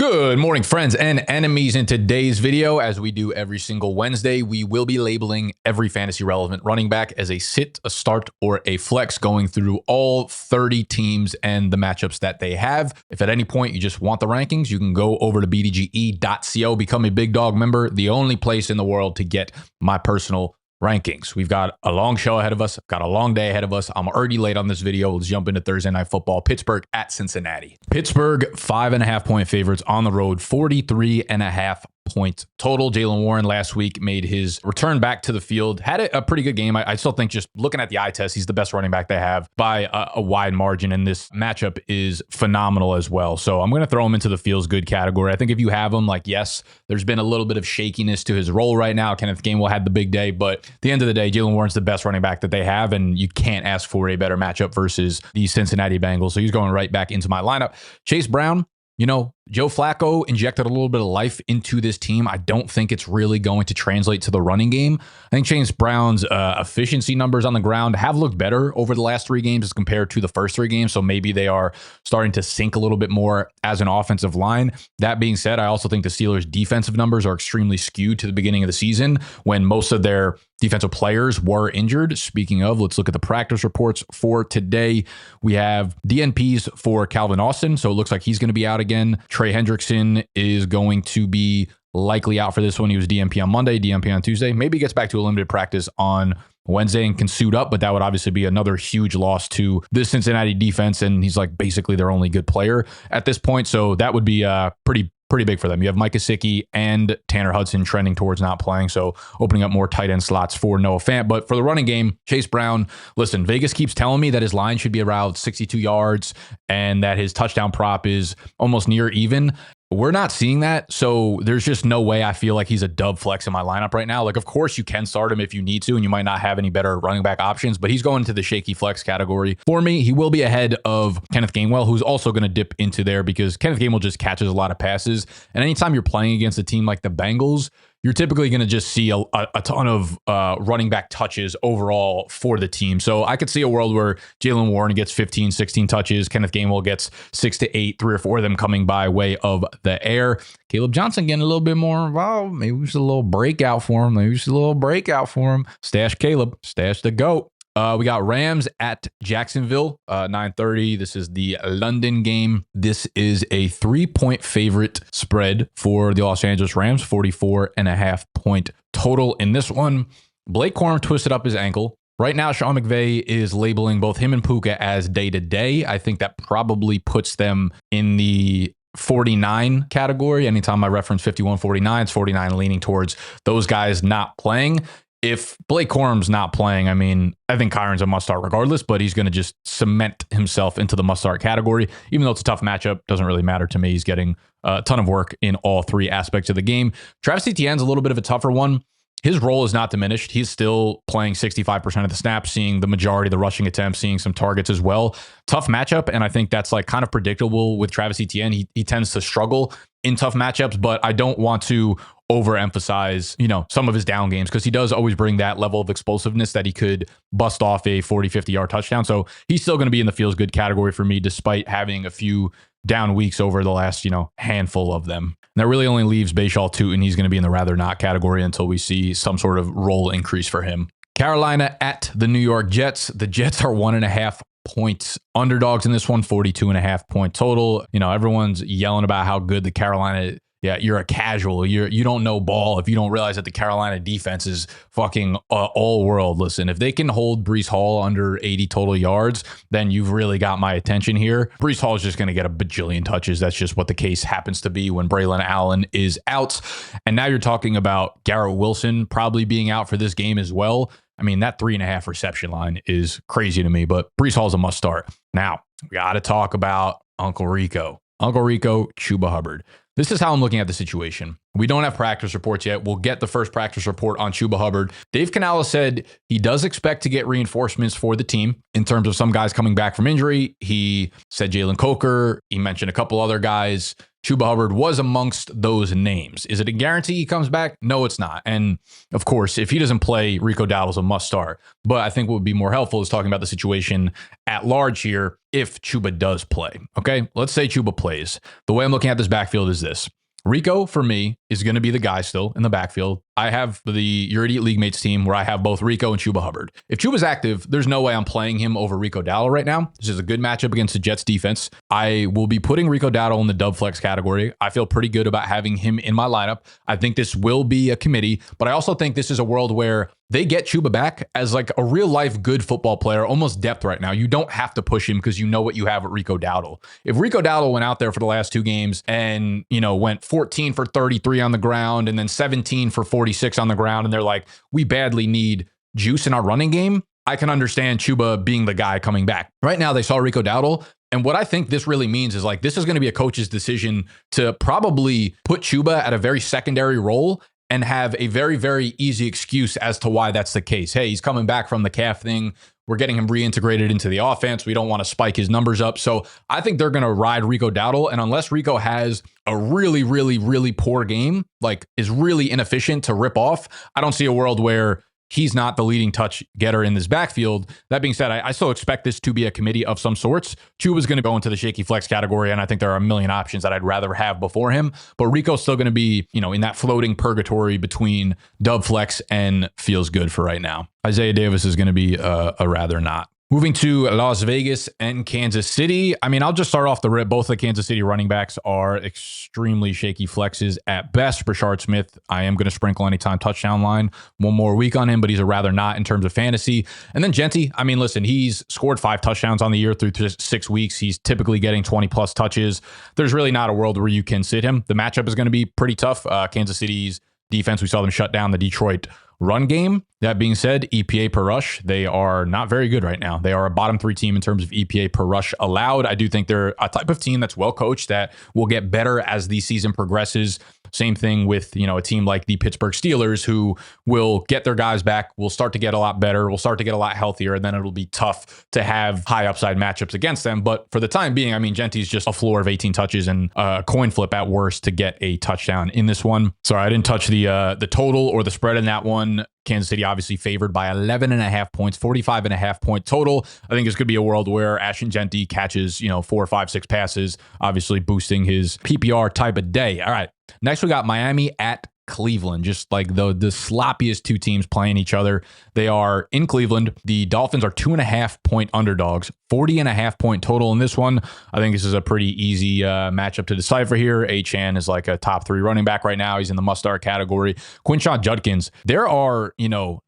Good morning, friends and enemies. In today's video, as we do every single Wednesday, we will be labeling every fantasy relevant running back as a sit, a start, or a flex, going through all 30 teams and the matchups that they have. If at any point you just want the rankings, you can go over to bdge.co, become a Big Dog member, the only place in the world to get my personal rankings. We've got a long show ahead of us, got a long day ahead of us. I'm already late on this video. Let's jump into Thursday Night Football. Pittsburgh at Cincinnati. Pittsburgh, 5.5-point favorites on the road, 43.5 points total. Jaylen Warren last week made his return back to the field, had a pretty good game. I still think, just looking at the eye test, he's the best running back they have by a wide margin, and this matchup is phenomenal as well. So I'm going to throw him into the feels good category. I think if you have him, like, yes, there's been a little bit of shakiness to his role right now. Kenneth Gainwell had the big day, but at the end of the day, Jaylen Warren's the best running back that they have, and you can't ask for a better matchup versus the Cincinnati Bengals. So he's going right back into my lineup. Chase Brown, you know, Joe Flacco injected a little bit of life into this team. I don't think it's really going to translate to the running game. I think Chase Brown's efficiency numbers on the ground have looked better over the last 3 games as compared to the first 3 games. So maybe they are starting to sink a little bit more as an offensive line. That being said, I also think the Steelers' defensive numbers are extremely skewed to the beginning of the season when most of their defensive players were injured. Speaking of, let's look at the practice reports for today. We have DNPs for Calvin Austin, so it looks like he's going to be out again. Trey Hendrickson is going to be likely out for this one. He was DNP on Monday, DNP on Tuesday. Maybe he gets back to a limited practice on Wednesday and can suit up, but that would obviously be another huge loss to this Cincinnati defense, and he's like basically their only good player at this point. So that would be pretty big for them. You have Mike Gesicki and Tanner Hudson trending towards not playing, so opening up more tight end slots for Noah Fant. But for the running game, Chase Brown, listen, Vegas keeps telling me that his line should be around 62 yards and that his touchdown prop is almost near even. We're not seeing that, so there's just no way I feel like he's a dub flex in my lineup right now. Like, of course, you can start him if you need to, and you might not have any better running back options, but he's going into the shaky flex category. For me, he will be ahead of Kenneth Gainwell, who's also going to dip into there because Kenneth Gainwell just catches a lot of passes, and anytime you're playing against a team like the Bengals, you're typically going to just see a ton of running back touches overall for the team. So I could see a world where Jaylen Warren gets 15, 16 touches. Kenneth Gainwell gets 6 to 8, 3 or 4 of them coming by way of the air. Caleb Johnson getting a little bit more involved. Maybe just a little breakout for him. Stash Caleb. Stash the GOAT. We got Rams at Jacksonville, 9:30. This is the London game. This is a 3-point favorite spread for the Los Angeles Rams, 44.5-point total in this one. Blake Corum twisted up his ankle. Right now, Sean McVay is labeling both him and Puka as day-to-day. I think that probably puts them in the 49 category. Anytime I reference 51-49, it's 49 leaning towards those guys not playing. If Blake Corum's not playing, I mean, I think Kyron's a must-start regardless, but he's going to just cement himself into the must-start category. Even though it's a tough matchup, doesn't really matter to me. He's getting a ton of work in all 3 aspects of the game. Travis Etienne's a little bit of a tougher one. His role is not diminished. He's still playing 65% of the snaps, seeing the majority of the rushing attempts, seeing some targets as well. Tough matchup, and I think that's like kind of predictable with Travis Etienne. He tends to struggle in tough matchups, but I don't want to overemphasize, some of his down games because he does always bring that level of explosiveness that he could bust off a 40, 50-yard touchdown. So he's still going to be in the feels good category for me, despite having a few down weeks over the last, handful of them. And that really only leaves Bashaw Tootin. He's going to be in the rather not category until we see some sort of role increase for him. Carolina at the New York Jets. The Jets are 1.5 points underdogs in this one, 42.5-point total. Everyone's yelling about how good the Carolina. Yeah, you're a casual. You don't know ball if you don't realize that the Carolina defense is fucking all world. Listen, if they can hold Breece Hall under 80 total yards, then you've really got my attention here. Breece Hall is just going to get a bajillion touches. That's just what the case happens to be when Braylon Allen is out. And now you're talking about Garrett Wilson probably being out for this game as well. I mean, that 3.5 reception line is crazy to me, but Breece Hall's a must start. Now, we got to talk about Uncle Rico, Chuba Hubbard. This is how I'm looking at the situation. We don't have practice reports yet. We'll get the first practice report on Chuba Hubbard. Dave Canales said he does expect to get reinforcements for the team in terms of some guys coming back from injury. He said Jalen Coker. He mentioned a couple other guys. Chuba Hubbard was amongst those names. Is it a guarantee he comes back? No, it's not. And of course, if he doesn't play, Rico Dowdle's a must start. But I think what would be more helpful is talking about the situation at large here if Chuba does play. Okay, let's say Chuba plays. The way I'm looking at this backfield is this. Rico, for me, is going to be the guy still in the backfield. I have the Your Idiot League Mates team where I have both Rico and Chuba Hubbard. If Chuba's active, there's no way I'm playing him over Rico Dowdle right now. This is a good matchup against the Jets defense. I will be putting Rico Dowdle in the dub flex category. I feel pretty good about having him in my lineup. I think this will be a committee, but I also think this is a world where they get Chuba back as like a real life good football player, almost depth right now. You don't have to push him because you know what you have with Rico Dowdle. If Rico Dowdle went out there for the last 2 games and, went 14 for 33 on the ground and then 17 for 46 on the ground, and they're like, we badly need juice in our running game, I can understand Chuba being the guy coming back. Right now, they saw Rico Dowdle. And what I think this really means is like, this is going to be a coach's decision to probably put Chuba at a very secondary role and have a very, very easy excuse as to why that's the case. Hey, he's coming back from the calf thing. We're getting him reintegrated into the offense. We don't want to spike his numbers up. So I think they're going to ride Rico Dowdle. And unless Rico has a really, really, really poor game, like is really inefficient to rip off, I don't see a world where he's not the leading touch getter in this backfield. That being said, I still expect this to be a committee of some sorts. Chuba's going to go into the shaky flex category, and I think there are a million options that I'd rather have before him. But Rico's still going to be, in that floating purgatory between dub flex and feels good for right now. Isaiah Davis is going to be a rather not. Moving to Las Vegas and Kansas City. I mean, I'll just start off the rip. Both the Kansas City running backs are extremely shaky flexes at best. Brashard Smith, I am going to sprinkle anytime touchdown line. One more week on him, but he's a rather not in terms of fantasy. And then Genty, I mean, listen, he's scored 5 touchdowns on the year through 6 weeks. He's typically getting 20 plus touches. There's really not a world where you can sit him. The matchup is going to be pretty tough. Kansas City's defense, we saw them shut down the Detroit run game. That being said, EPA per rush, they are not very good right now. They are a bottom 3 team in terms of EPA per rush allowed. I do think they're a type of team that's well coached that will get better as the season progresses. Same thing with, a team like the Pittsburgh Steelers, who will get their guys back, will start to get a lot better, will start to get a lot healthier, and then it'll be tough to have high upside matchups against them. But for the time being, I mean, Genty's just a floor of 18 touches and a coin flip at worst to get a touchdown in this one. Sorry, I didn't touch the total or the spread in that one. Kansas City obviously favored by 11.5 points, 45.5 point total. I think this could be a world where Ashton Genty catches, 4, 5, 6 passes, obviously boosting his PPR type of day. All right. Next, we got Miami at Cleveland, just like the sloppiest 2 teams playing each other. They are in Cleveland. The Dolphins are 2.5 point underdogs, 40.5 point total in this one. I think this is a pretty easy matchup to decipher here. Achane is like a top 3 running back right now. He's in the must-start category. Quinshon Judkins, there are,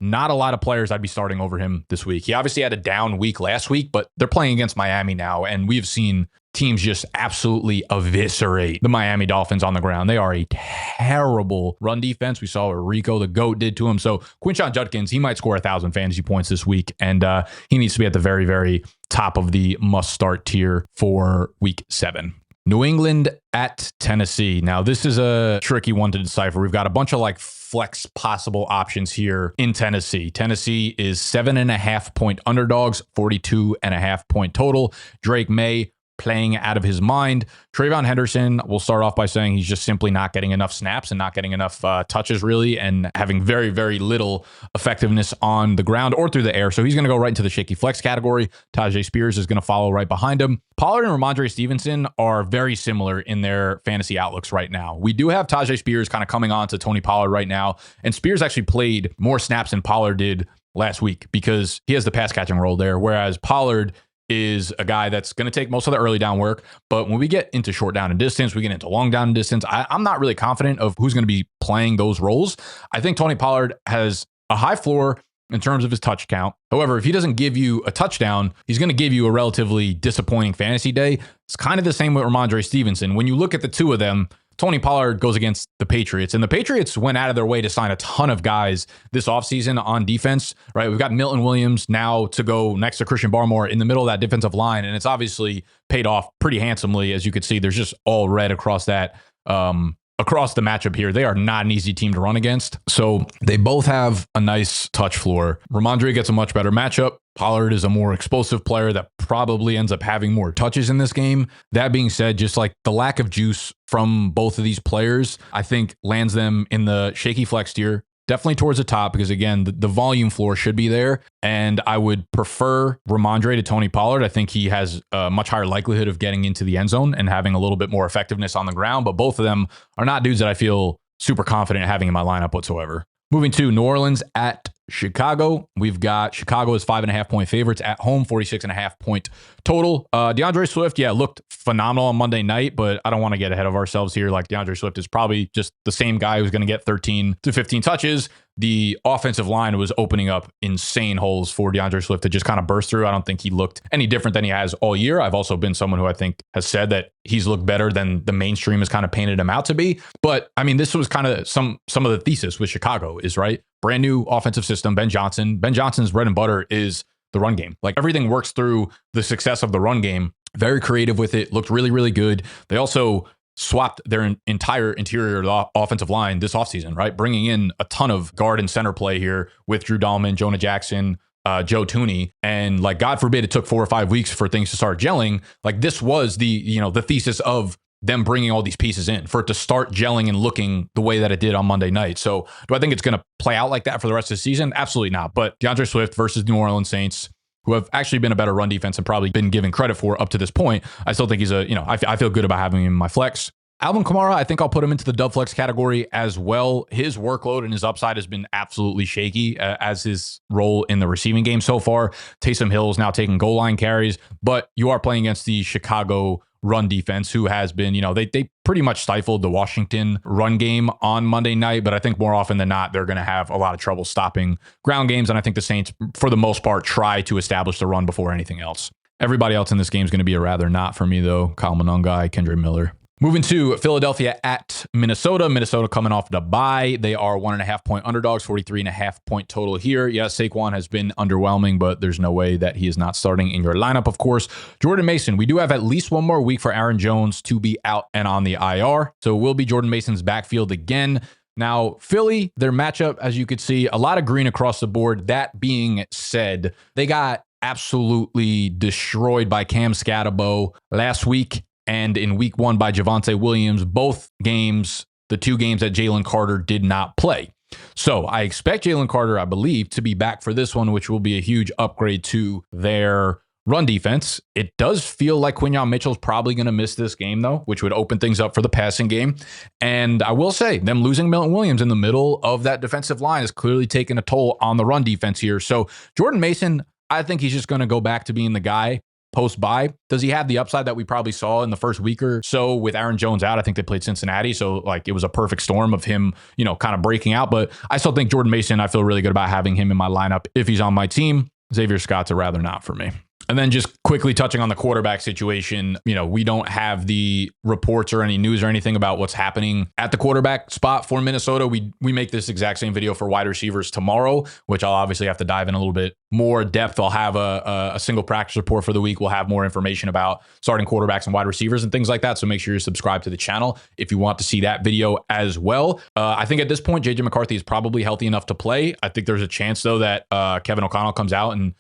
not a lot of players I'd be starting over him this week. He obviously had a down week last week, but they're playing against Miami now, and we've seen teams just absolutely eviscerate the Miami Dolphins on the ground. They are a terrible run defense. We saw what Rico the GOAT did to him. So Quinshon Judkins, he might score 1,000 fantasy points this week, and he needs to be at the very, very top of the must-start tier for week 7. New England at Tennessee. Now, this is a tricky one to decipher. We've got a bunch of flex possible options here in Tennessee. Tennessee is 7.5 point underdogs, 42.5 point total. Drake May playing out of his mind. Trayvon Henderson, we'll start off by saying he's just simply not getting enough snaps and not getting enough touches really, and having very, very little effectiveness on the ground or through the air. So he's going to go right into the shaky flex category. Tajay Spears is going to follow right behind him. Pollard and Ramondre Stevenson are very similar in their fantasy outlooks right now. We do have Tajay Spears kind of coming on to Tony Pollard right now, and Spears actually played more snaps than Pollard did last week because he has the pass catching role there, whereas Pollard is a guy that's going to take most of the early down work. But when we get into short down and distance, we get into long down and distance, I'm not really confident of who's going to be playing those roles. I think Tony Pollard has a high floor in terms of his touch count. However, if he doesn't give you a touchdown, he's going to give you a relatively disappointing fantasy day. It's kind of the same with Ramondre Stevenson. When you look at the two of them, Tony Pollard goes against the Patriots, and the Patriots went out of their way to sign a ton of guys this offseason on defense, right? We've got Milton Williams now to go next to Christian Barmore in the middle of that defensive line, and it's obviously paid off pretty handsomely. As you could see, there's just all red across that across the matchup here, they are not an easy team to run against. So they both have a nice touch floor. Ramondre gets a much better matchup. Pollard is a more explosive player that probably ends up having more touches in this game. That being said, just like the lack of juice from both of these players, I think lands them in the shaky flex tier. Definitely towards the top because, again, the volume floor should be there. And I would prefer Ramondre to Tony Pollard. I think he has a much higher likelihood of getting into the end zone and having a little bit more effectiveness on the ground. But both of them are not dudes that I feel super confident having in my lineup whatsoever. Moving to New Orleans at Chicago. We've got Chicago as 5.5-point favorites at home, 46.5-point total. DeAndre Swift, looked phenomenal on Monday night, but I don't want to get ahead of ourselves here. Like, DeAndre Swift is probably just the same guy who's going to get 13 to 15 touches. The offensive line was opening up insane holes for DeAndre Swift to just kind of burst through. I don't think he looked any different than he has all year. I've also been someone who I think has said that he's looked better than the mainstream has kind of painted him out to be. But I mean, this was kind of some of the thesis with Chicago is, right, brand new offensive system. Ben Johnson's bread and butter is the run game. Like, everything works through the success of the run game. Very creative with it. Looked really, really good. They also swapped their entire interior offensive line this offseason, right? Bringing in a ton of guard and center play here with Drew Dahlman, Jonah Jackson, Joe Tooney. And like, God forbid it took 4 or 5 weeks for things to start gelling. Like, this was the thesis of them bringing all these pieces in for it to start gelling and looking the way that it did on Monday night. So do I think it's going to play out like that for the rest of the season? Absolutely not. But DeAndre Swift versus New Orleans Saints, who have actually been a better run defense and probably been given credit for up to this point, I still think he's I feel good about having him in my flex. Alvin Kamara, I think I'll put him into the dub flex category as well. His workload and his upside has been absolutely shaky as his role in the receiving game so far. Taysom Hill's now taking goal line carries, but you are playing against the Chicago run defense, who has been, they pretty much stifled the Washington run game on Monday night, but I think more often than not, they're going to have a lot of trouble stopping ground games. And I think the Saints, for the most part, try to establish the run before anything else. Everybody else in this game is going to be a rather not for me, though. Kyle Monangai, Kendre Miller. Moving to Philadelphia at Minnesota. Minnesota coming off the bye. They are 1.5-point underdogs, 43.5-point total here. Yes, Saquon has been underwhelming, but there's no way that he is not starting in your lineup, of course. Jordan Mason, we do have at least one more week for Aaron Jones to be out and on the IR. So it will be Jordan Mason's backfield again. Now, Philly, their matchup, as you could see, a lot of green across the board. That being said, they got absolutely destroyed by Cam Scatterbo last week. And in week 1 by Javonte Williams, both games, the 2 games that Jalen Carter did not play. So I expect Jalen Carter, I believe, to be back for this one, which will be a huge upgrade to their run defense. It does feel like Quinyon Mitchell's probably going to miss this game, though, which would open things up for the passing game. And I will say, them losing Milton Williams in the middle of that defensive line is clearly taking a toll on the run defense here. So Jordan Mason, I think he's just going to go back to being the guy post-bye. Does he have the upside that we probably saw in the first week or so with Aaron Jones out? I think they played Cincinnati, so like it was a perfect storm of him, kind of breaking out. But I still think Jordan Mason, I feel really good about having him in my lineup if he's on my team. Xavier Scott's a rather not for me. And then just quickly touching on the quarterback situation, we don't have the reports or any news or anything about what's happening at the quarterback spot for Minnesota. We make this exact same video for wide receivers tomorrow, which I'll obviously have to dive in a little bit more depth. I'll have a single practice report for the week. We'll have more information about starting quarterbacks and wide receivers and things like that. So make sure you subscribe to the channel if you want to see that video as well. I think at this point, JJ McCarthy is probably healthy enough to play. I think there's a chance, though, that Kevin O'Connell comes out and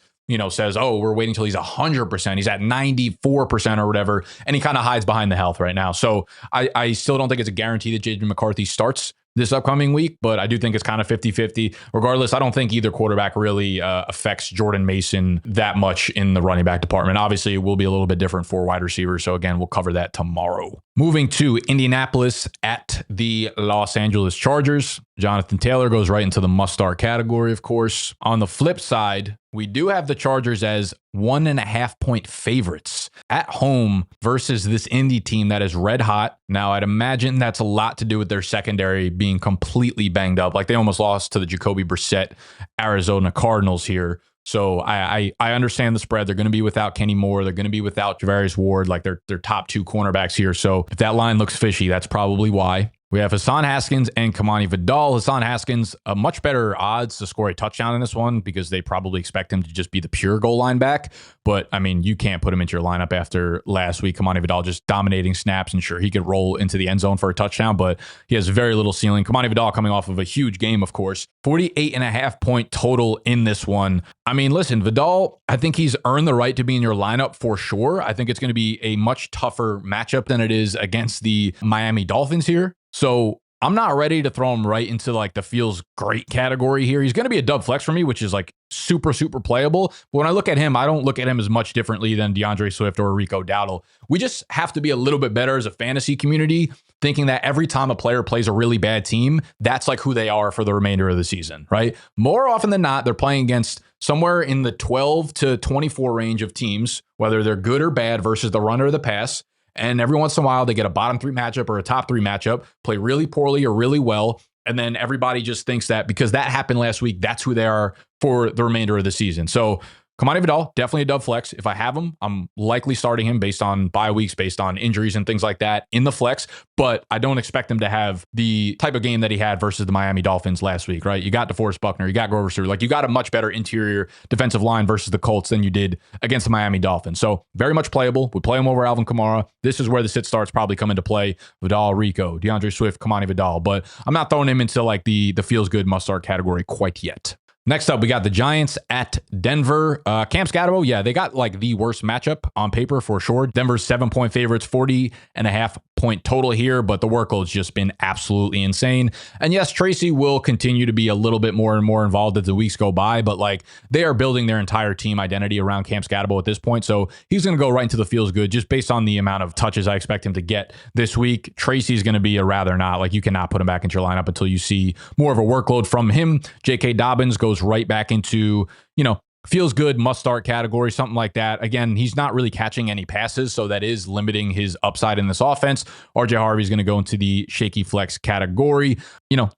says, oh, we're waiting till he's 100%. He's at 94% or whatever. And he kind of hides behind the health right now. So I still don't think it's a guarantee that JJ McCarthy starts this upcoming week, but I do think it's kind of 50-50. Regardless, I don't think either quarterback really affects Jordan Mason that much in the running back department. Obviously, it will be a little bit different for wide receivers. So again, we'll cover that tomorrow. Moving to Indianapolis at the Los Angeles Chargers. Jonathan Taylor goes right into the must-start category, of course. On the flip side, we do have the Chargers as 1.5-point favorites at home versus this Indy team that is red hot. Now, I'd imagine that's a lot to do with their secondary being completely banged up. Like, they almost lost to the Jacoby Brissett Arizona Cardinals here. So I understand the spread. They're going to be without Kenny Moore. They're going to be without Javarius Ward, like their top 2 cornerbacks here. So if that line looks fishy, that's probably why. We have Hassan Haskins and Kamani Vidal. Hassan Haskins, a much better odds to score a touchdown in this one because they probably expect him to just be the pure goal line back. But, I mean, you can't put him into your lineup after last week. Kamani Vidal just dominating snaps, and sure, he could roll into the end zone for a touchdown, but he has very little ceiling. Kamani Vidal coming off of a huge game, of course. 48.5 point total in this one. I mean, listen, Vidal, I think he's earned the right to be in your lineup for sure. I think it's going to be a much tougher matchup than it is against the Miami Dolphins here. So I'm not ready to throw him right into like the feels great category here. He's going to be a dub flex for me, which is like super, super playable. But when I look at him, I don't look at him as much differently than DeAndre Swift or Rico Dowdle. We just have to be a little bit better as a fantasy community, thinking that every time a player plays a really bad team, that's like who they are for the remainder of the season, right? More often than not, they're playing against somewhere in the 12 to 24 range of teams, whether they're good or bad versus the run or the pass. And every once in a while, they get a bottom 3 matchup or a top 3 matchup, play really poorly or really well. And then everybody just thinks that because that happened last week, that's who they are for the remainder of the season. So Kamani Vidal, definitely a dub flex. If I have him, I'm likely starting him based on bye weeks, based on injuries and things like that in the flex. But I don't expect him to have the type of game that he had versus the Miami Dolphins last week, right? You got DeForest Buckner, you got Grover Stewart. Like, you got a much better interior defensive line versus the Colts than you did against the Miami Dolphins. So very much playable. We play him over Alvin Kamara. This is where the sit starts probably come into play. Vidal, Rico, DeAndre Swift, Kamani Vidal. But I'm not throwing him into like the feels good must start category quite yet. Next up, we got the Giants at Denver. Cam Scatterbo, yeah, they got like the worst matchup on paper for sure. Denver's 7-point favorites, 40.5 point total here, but the workload's just been absolutely insane. And yes, Tracy will continue to be a little bit more and more involved as the weeks go by, but like they are building their entire team identity around Cam Scatterbo at this point. So he's going to go right into the feels good just based on the amount of touches I expect him to get this week. Tracy's going to be a rather not. Like, you cannot put him back into your lineup until you see more of a workload from him. J.K. Dobbins goes right back into, feels good, must start category, something like that. Again, he's not really catching any passes, so that is limiting his upside in this offense. RJ Harvey's going to go into the shaky flex category.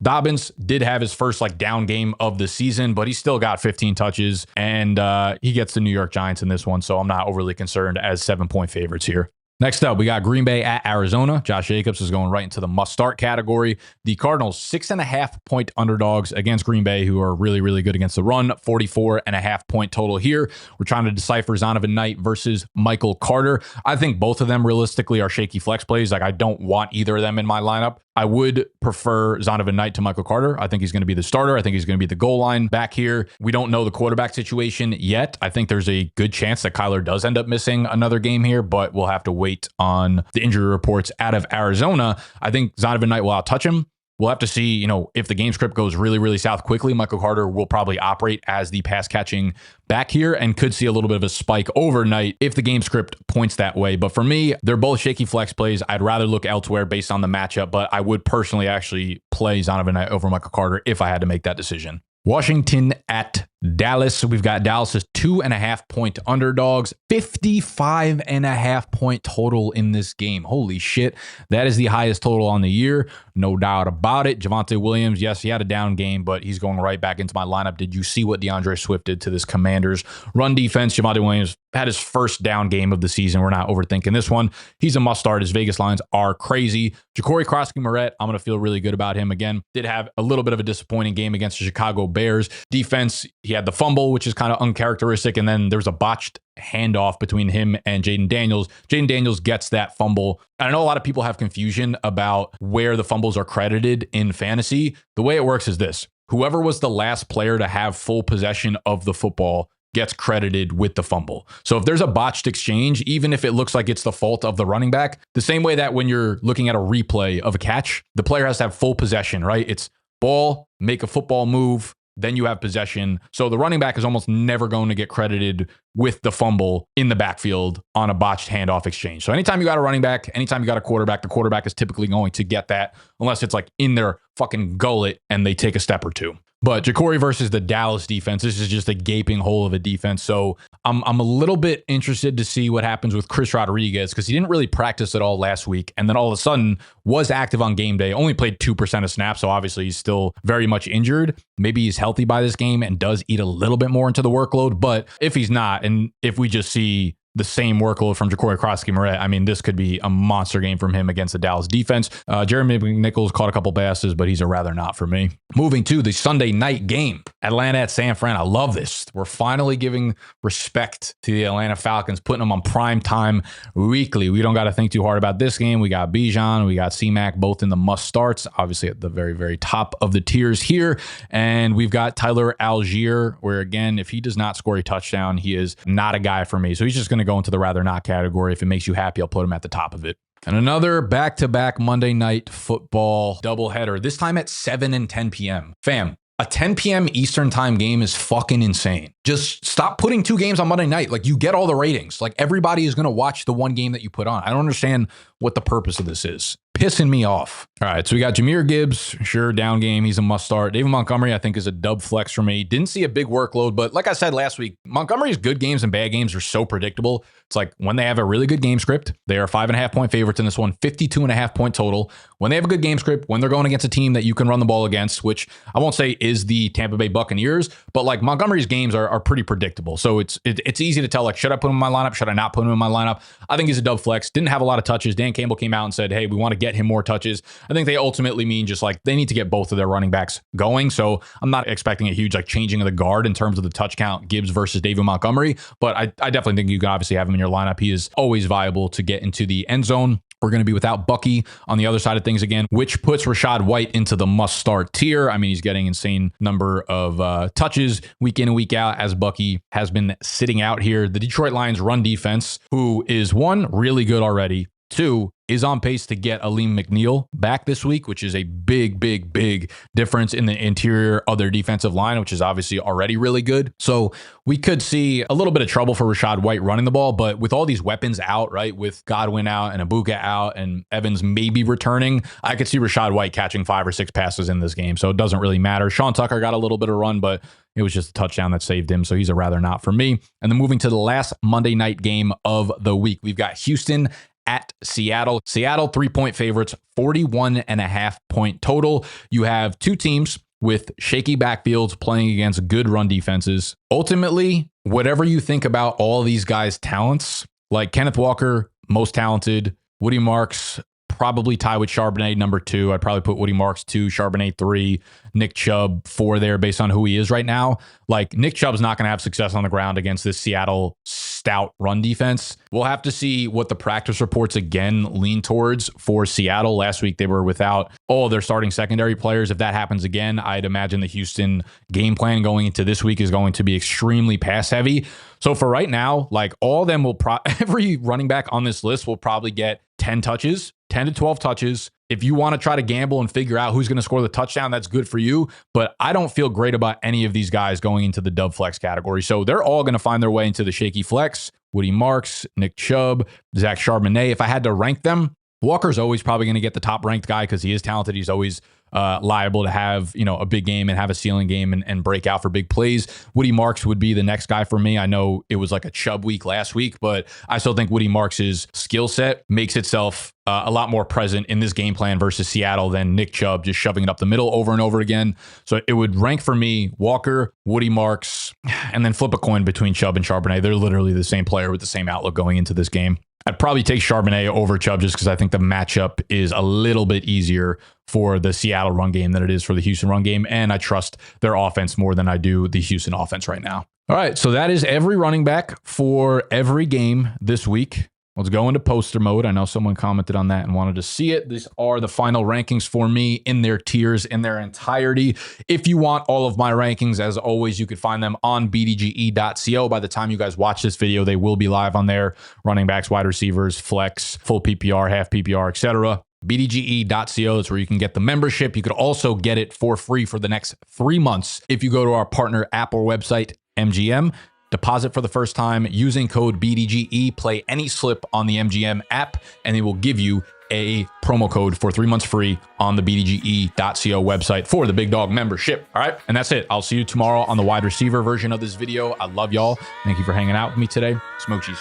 Dobbins did have his first like down game of the season, but he still got 15 touches, and he gets the New York Giants in this one, so I'm not overly concerned as 7-point favorites here. Next up, we got Green Bay at Arizona. Josh Jacobs is going right into the must-start category. The Cardinals, 6.5-point underdogs against Green Bay, who are really, really good against the run. 44.5-point total here. We're trying to decipher Zonovan Knight versus Michael Carter. I think both of them realistically are shaky flex plays. Like, I don't want either of them in my lineup. I would prefer Zonovan Knight to Michael Carter. I think he's going to be the starter. I think he's going to be the goal line back here. We don't know the quarterback situation yet. I think there's a good chance that Kyler does end up missing another game here, but we'll have to wait on the injury reports out of Arizona. I think Zonovan Knight will outtouch him. We'll have to see, if the game script goes really, really south quickly, Michael Carter will probably operate as the pass catching back here and could see a little bit of a spike overnight if the game script points that way. But for me, they're both shaky flex plays. I'd rather look elsewhere based on the matchup, but I would personally actually play Zonovan Knight over Michael Carter if I had to make that decision. Washington at Dallas. We've got Dallas as 2.5-point underdogs, 55.5-point total in this game. Holy shit. That is the highest total on the year. No doubt about it. Javonte Williams, yes, he had a down game, but he's going right back into my lineup. Did you see what DeAndre Swift did to this Commanders run defense? Javonte Williams had his first down game of the season. We're not overthinking this one. He's a must start. His Vegas lines are crazy. Ja'Cory Krosky-Moret, I'm going to feel really good about him again. Did have a little bit of a disappointing game against the Chicago Bears defense. He had the fumble, which is kind of uncharacteristic, and then there was a botched handoff between him and Jaden Daniels. Jaden Daniels gets that fumble. I know a lot of people have confusion about where the fumbles are credited in fantasy. The way it works is this. Whoever was the last player to have full possession of the football gets credited with the fumble. So if there's a botched exchange, even if it looks like it's the fault of the running back, the same way that when you're looking at a replay of a catch, the player has to have full possession, right? It's ball, make a football move, then you have possession. So the running back is almost never going to get credited with the fumble in the backfield on a botched handoff exchange. So anytime you got a running back, anytime you got a quarterback, the quarterback is typically going to get that unless it's like in their fucking gullet and they take a step or two. But Ja'Cory versus the Dallas defense, this is just a gaping hole of a defense. So I'm a little bit interested to see what happens with Chris Rodriguez because he didn't really practice at all last week. And then all of a sudden was active on game day, only played 2% of snaps. So obviously he's still very much injured. Maybe he's healthy by this game and does eat a little bit more into the workload. But if he's not, and if we just see the same workload from Ja'Cory Krosky-Moret, I mean, this could be a monster game from him against the Dallas defense. Jeremy McNichols caught a couple passes, but he's a rather not for me. Moving to the Sunday night game, Atlanta at San Fran. I love this. We're finally giving respect to the Atlanta Falcons, putting them on prime time weekly. We don't got to think too hard about this game. We got Bijan, we got C-Mac, both in the must starts, obviously at the very, very top of the tiers here. And we've got Tyler Algier, where again, if he does not score a touchdown, he is not a guy for me. So he's just going to go into the rather not category. If it makes you happy, I'll put him at the top of it. And another back-to-back Monday Night Football doubleheader, this time at 7 and 10 p.m. Fam, a 10 p.m. Eastern time game is fucking insane. Just stop putting 2 games on Monday night. Like, you get all the ratings. Like, everybody is going to watch the one game that you put on. I don't understand what the purpose of this is. Pissing me off. All right, so we got Jahmyr Gibbs, sure, down game. He's a must start. David Montgomery, I think, is a dub flex for me. Didn't see a big workload, but like I said last week, Montgomery's good games and bad games are so predictable. It's like when they have a really good game script, they are 5.5 point favorites in this one, 52.5 point total. When they have a good game script, when they're going against a team that you can run the ball against, which I won't say is the Tampa Bay Buccaneers, but like Montgomery's games are pretty predictable. So it's easy to tell, like, should I put him in my lineup? Should I not put him in my lineup? I think he's a dub flex. Didn't have a lot of touches. Dan Campbell came out and said, hey, we want to get him more touches. I think they ultimately mean just like they need to get both of their running backs going. So I'm not expecting a huge like changing of the guard in terms of the touch count, Gibbs versus David Montgomery. But I definitely think you can obviously have him in your lineup. He is always viable to get into the end zone. We're going to be without Bucky on the other side of things again, which puts Rachaad White into the must-start tier. I mean, he's getting insane number of touches week in and week out as Bucky has been sitting out here. The Detroit Lions run defense, who is 1, really good already, 2, is on pace to get Aleem McNeil back this week, which is a big, big, big difference in the interior of their defensive line, which is obviously already really good. So we could see a little bit of trouble for Rachaad White running the ball, but with all these weapons out, right, with Godwin out and Ibuka out and Evans maybe returning, I could see Rachaad White catching 5 or 6 passes in this game. So it doesn't really matter. Sean Tucker got a little bit of run, but it was just a touchdown that saved him. So he's a rather not for me. And then moving to the last Monday night game of the week, we've got Houston at Seattle. Seattle 3-point favorites, 41.5 point total. You have 2 teams with shaky backfields playing against good run defenses. Ultimately, whatever you think about all these guys' talents, like Kenneth Walker, most talented, Woody Marks, probably tie with Charbonnet number 2. I'd probably put Woody Marks 2, Charbonnet 3, Nick Chubb 4 there based on who he is right now. Like, Nick Chubb's not going to have success on the ground against this Seattle stout run defense. We'll have to see what the practice reports again lean towards for Seattle. Last week, they were without all their starting secondary players. If that happens again, I'd imagine the Houston game plan going into this week is going to be extremely pass heavy. So for right now, like, all of them will every running back on this list will probably get 10 touches, 10 to 12 touches. If you want to try to gamble and figure out who's going to score the touchdown, that's good for you. But I don't feel great about any of these guys going into the dub flex category. So they're all going to find their way into the shaky flex. Woody Marks, Nick Chubb, Zach Charbonnet. If I had to rank them, Walker's always probably going to get the top ranked guy because he is talented. He's always liable to have, a big game and have a ceiling game and break out for big plays. Woody Marks would be the next guy for me. I know it was like a Chubb week last week, but I still think Woody Marks' skill set makes itself a lot more present in this game plan versus Seattle than Nick Chubb just shoving it up the middle over and over again. So it would rank for me Walker, Woody Marks, and then flip a coin between Chubb and Charbonnet. They're literally the same player with the same outlook going into this game. I'd probably take Charbonnet over Chubb just because I think the matchup is a little bit easier for the Seattle run game than it is for the Houston run game. And I trust their offense more than I do the Houston offense right now. All right, so that is every running back for every game this week. Let's go into poster mode. I know someone commented on that and wanted to see it. These are the final rankings for me in their tiers in their entirety. If you want all of my rankings, as always, you could find them on bdge.co. By the time you guys watch this video, they will be live on there. Running backs, wide receivers, flex, full PPR, half PPR, etc. bdge.co is where you can get the membership. You could also get it for free for the next 3 months if you go to our partner app or website, MGM. Deposit for the first time using code BDGE, play any slip on the MGM app, and they will give you a promo code for 3 months free on the bdge.co website for the Big Dog membership. All right, and that's it. I'll see you tomorrow on the wide receiver version of this video. I love y'all. Thank you for hanging out with me today. Smoke cheese.